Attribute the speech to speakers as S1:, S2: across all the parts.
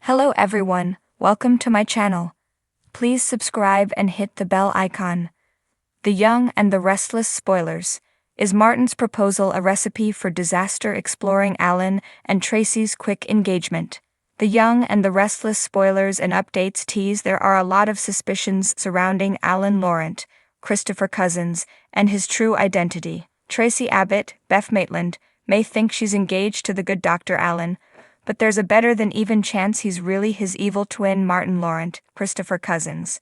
S1: Hello everyone, welcome to my channel. Please subscribe and hit the bell icon. The Young and the Restless spoilers. Is Martin's proposal a recipe for disaster, exploring Alan and Tracy's quick engagement? The Young and the Restless spoilers and updates tease there are a lot of suspicions surrounding Alan Laurent, Christopher Cousins, and his true identity. Tracy Abbott, Beth Maitland, may think she's engaged to the good Dr. Alan, but there's a better than even chance he's really his evil twin Martin Laurent, Christopher Cousins.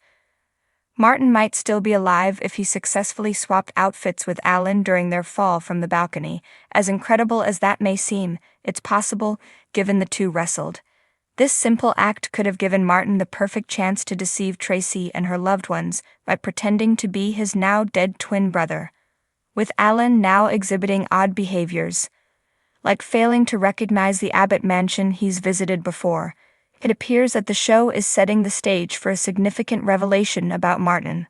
S1: Martin might still be alive if he successfully swapped outfits with Alan during their fall from the balcony. As incredible as that may seem, it's possible, given the two wrestled. This simple act could have given Martin the perfect chance to deceive Tracy and her loved ones by pretending to be his now dead twin brother. With Alan now exhibiting odd behaviors, like failing to recognize the Abbott mansion he's visited before, it appears that the show is setting the stage for a significant revelation about Martin.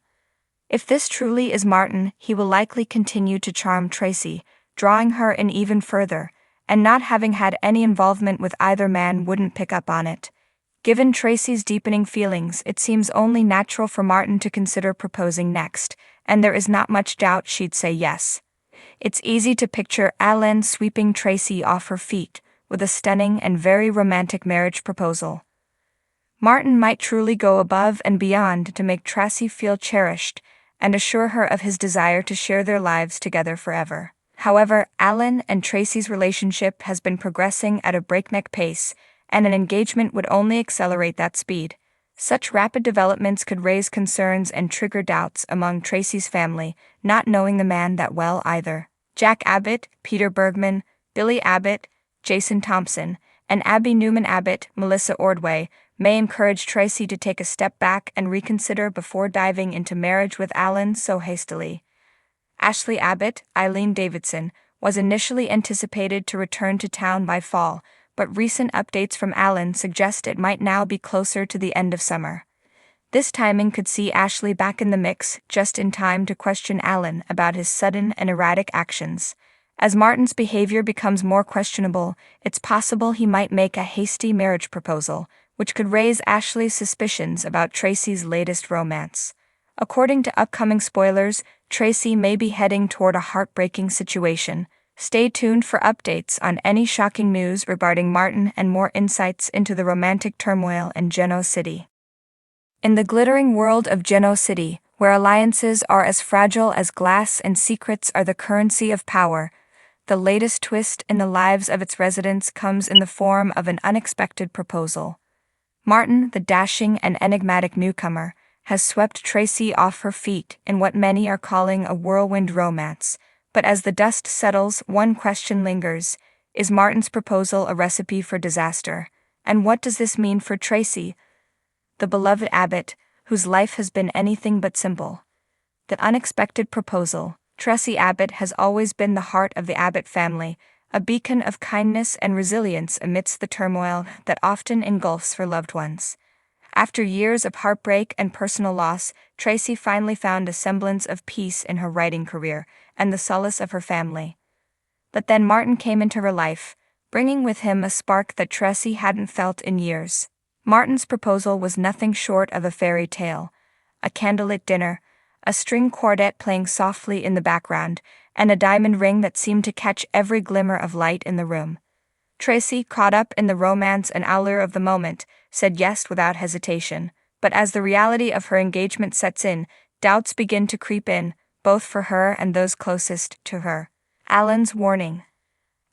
S1: If this truly is Martin, he will likely continue to charm Tracy, drawing her in even further, and not having had any involvement with either man wouldn't pick up on it. Given Tracy's deepening feelings, it seems only natural for Martin to consider proposing next, and there is not much doubt she'd say yes. It's easy to picture Alan sweeping Tracy off her feet with a stunning and very romantic marriage proposal. Martin might truly go above and beyond to make Tracy feel cherished and assure her of his desire to share their lives together forever. However, Alan and Tracy's relationship has been progressing at a breakneck pace, and an engagement would only accelerate that speed. Such rapid developments could raise concerns and trigger doubts among Tracy's family, not knowing the man that well either. Jack Abbott, Peter Bergman, Billy Abbott, Jason Thompson, and Abby Newman Abbott, Melissa Ordway, may encourage Tracy to take a step back and reconsider before diving into marriage with Alan so hastily. Ashley Abbott, Eileen Davidson, was initially anticipated to return to town by fall, but recent updates from Alan suggest it might now be closer to the end of summer. This timing could see Ashley back in the mix just in time to question Alan about his sudden and erratic actions. As Martin's behavior becomes more questionable, it's possible he might make a hasty marriage proposal, which could raise Ashley's suspicions about Tracy's latest romance. According to upcoming spoilers, Tracy may be heading toward a heartbreaking situation. Stay tuned for updates on any shocking news regarding Martin and more insights into the romantic turmoil in Genoa City. In the glittering world of Genoa City, where alliances are as fragile as glass and secrets are the currency of power, the latest twist in the lives of its residents comes in the form of an unexpected proposal. Martin, the dashing and enigmatic newcomer, has swept Tracy off her feet in what many are calling a whirlwind romance. But as the dust settles, one question lingers: is Martin's proposal a recipe for disaster? And what does this mean for Tracy, the beloved Abbott, whose life has been anything but simple? The unexpected proposal. Tracy Abbott has always been the heart of the Abbott family, a beacon of kindness and resilience amidst the turmoil that often engulfs her loved ones. After years of heartbreak and personal loss, Tracy finally found a semblance of peace in her writing career and the solace of her family. But then Martin came into her life, bringing with him a spark that Tracy hadn't felt in years. Martin's proposal was nothing short of a fairy tale: a candlelit dinner, a string quartet playing softly in the background, and a diamond ring that seemed to catch every glimmer of light in the room. Tracy, caught up in the romance and allure of the moment, said yes without hesitation. But as the reality of her engagement sets in, doubts begin to creep in, both for her and those closest to her. Alan's warning.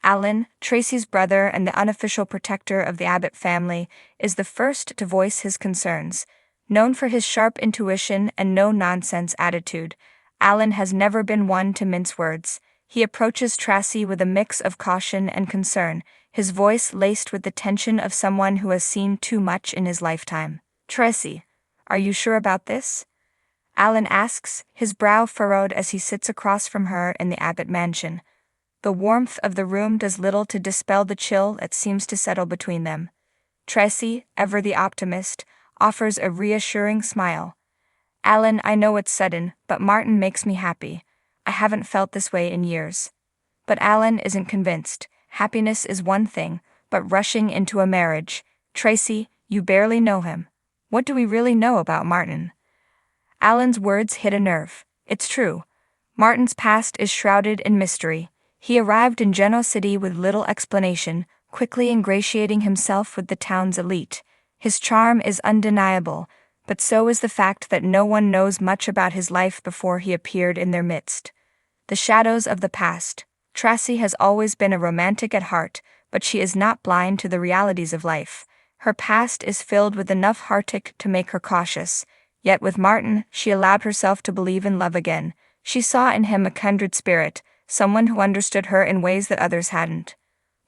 S1: Alan, Tracy's brother and the unofficial protector of the Abbott family, is the first to voice his concerns. Known for his sharp intuition and no-nonsense attitude, Alan has never been one to mince words. He approaches Tracy with a mix of caution and concern, his voice laced with the tension of someone who has seen too much in his lifetime. "Tracy, are you sure about this?" Alan asks, his brow furrowed as he sits across from her in the Abbott mansion. The warmth of the room does little to dispel the chill that seems to settle between them. Tracy, ever the optimist, offers a reassuring smile. "Alan, I know it's sudden, but Martin makes me happy. I haven't felt this way in years." But Alan isn't convinced. Happiness is one thing, but rushing into a marriage. "Tracy, You barely know him. What do we really know about Martin? Alan's words hit a nerve. It's true. Martin's past is shrouded in mystery. He arrived in Genoa City with little explanation, quickly ingratiating himself with the town's elite. His charm is undeniable, but so is the fact that no one knows much about his life before he appeared in their midst. The shadows of the past. Tracy has always been a romantic at heart, but she is not blind to the realities of life. Her past is filled with enough heartache to make her cautious. Yet with Martin, she allowed herself to believe in love again. She saw in him a kindred spirit, someone who understood her in ways that others hadn't.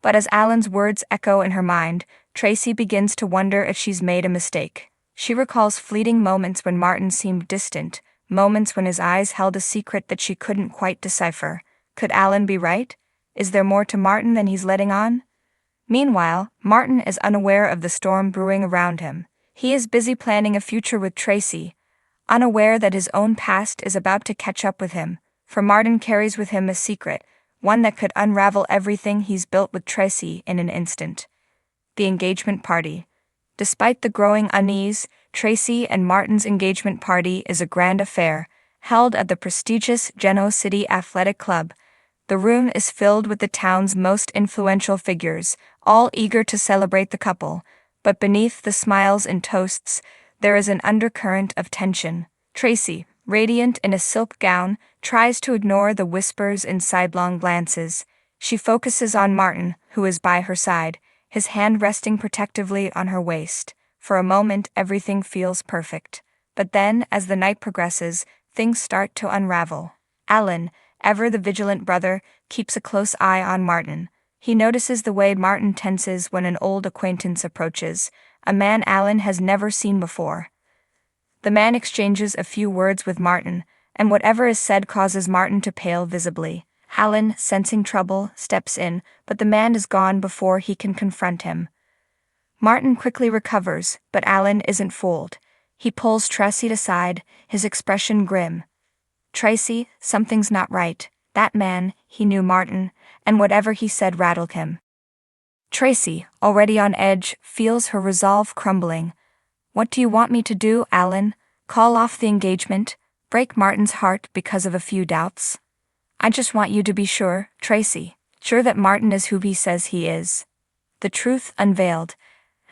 S1: But as Alan's words echo in her mind, Tracy begins to wonder if she's made a mistake. She recalls fleeting moments when Martin seemed distant, moments when his eyes held a secret that she couldn't quite decipher. Could Alan be right? Is there more to Martin than he's letting on? Meanwhile, Martin is unaware of the storm brewing around him. He is busy planning a future with Tracy, unaware that his own past is about to catch up with him, for Martin carries with him a secret, one that could unravel everything he's built with Tracy in an instant. The engagement party. Despite the growing unease, Tracy and Martin's engagement party is a grand affair, held at the prestigious Genoa City Athletic Club. The room is filled with the town's most influential figures, all eager to celebrate the couple, but beneath the smiles and toasts, there is an undercurrent of tension. Tracy, radiant in a silk gown, tries to ignore the whispers and sidelong glances. She focuses on Martin, who is by her side, his hand resting protectively on her waist. For a moment, everything feels perfect. But then, as the night progresses, things start to unravel. Alan, ever the vigilant brother, keeps a close eye on Martin. He notices the way Martin tenses when an old acquaintance approaches, a man Alan has never seen before. The man exchanges a few words with Martin, and whatever is said causes Martin to pale visibly. Alan, sensing trouble, steps in, but the man is gone before he can confront him. Martin quickly recovers, but Alan isn't fooled. He pulls Tracy aside, his expression grim. Tracy, something's not right. That man, he knew Martin, and whatever he said rattled him. Tracy, already on edge, feels her resolve crumbling. What do you want me to do, Alan? Call off the engagement? Break Martin's heart because of a few doubts? I just want you to be sure, Tracy, sure that Martin is who he says he is. The truth unveiled.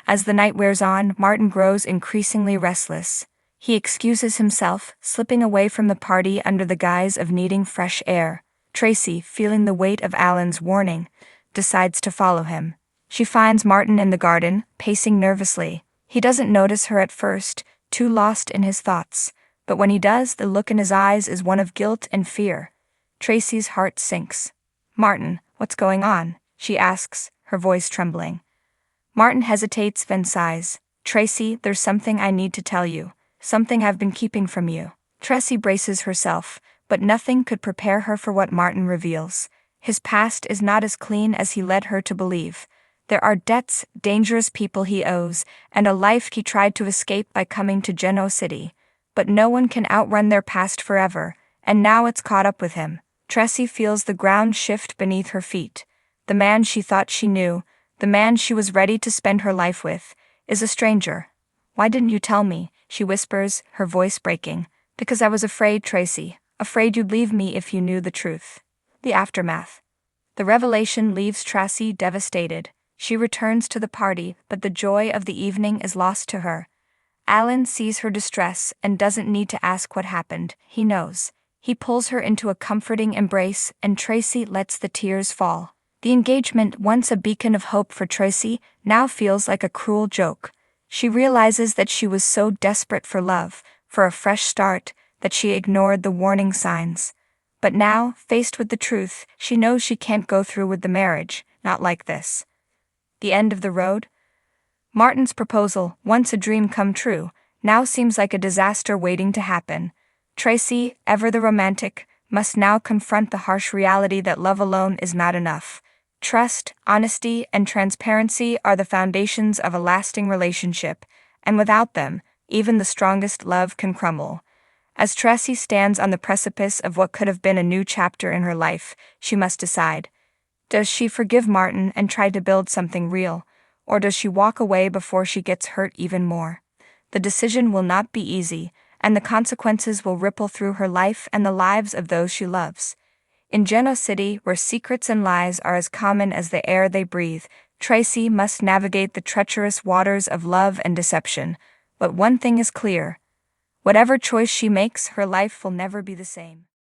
S1: As the night wears on, Martin grows increasingly restless. He excuses himself, slipping away from the party under the guise of needing fresh air. Tracy, feeling the weight of Alan's warning, decides to follow him. She finds Martin in the garden, pacing nervously. He doesn't notice her at first, too lost in his thoughts. But when he does, the look in his eyes is one of guilt and fear. Tracy's heart sinks. Martin, what's going on? She asks, her voice trembling. Martin hesitates, then sighs. Tracy, there's something I need to tell you. Something I've been keeping from you. Tracy braces herself, but nothing could prepare her for what Martin reveals. His past is not as clean as he led her to believe. There are debts, dangerous people he owes, and a life he tried to escape by coming to Genoa City. But no one can outrun their past forever, and now it's caught up with him. Tracy feels the ground shift beneath her feet. The man she thought she knew, the man she was ready to spend her life with, is a stranger. Why didn't you tell me? She whispers, her voice breaking. Because I was afraid, Tracy. Afraid you'd leave me if you knew the truth. The aftermath. The revelation leaves Tracy devastated. She returns to the party, but the joy of the evening is lost to her. Alan sees her distress and doesn't need to ask what happened. He knows. He pulls her into a comforting embrace, and Tracy lets the tears fall. The engagement, once a beacon of hope for Tracy, now feels like a cruel joke. She realizes that she was so desperate for love, for a fresh start, that she ignored the warning signs. But now, faced with the truth, she knows she can't go through with the marriage, not like this. The end of the road? Martin's proposal, once a dream come true, now seems like a disaster waiting to happen. Tracy, ever the romantic, must now confront the harsh reality that love alone is not enough. Trust, honesty, and transparency are the foundations of a lasting relationship, and without them, even the strongest love can crumble. As Tracy stands on the precipice of what could have been a new chapter in her life, she must decide. Does she forgive Martin and try to build something real, or does she walk away before she gets hurt even more? The decision will not be easy, and the consequences will ripple through her life and the lives of those she loves. In Genoa City, where secrets and lies are as common as the air they breathe, Tracy must navigate the treacherous waters of love and deception. But one thing is clear: whatever choice she makes, her life will never be the same.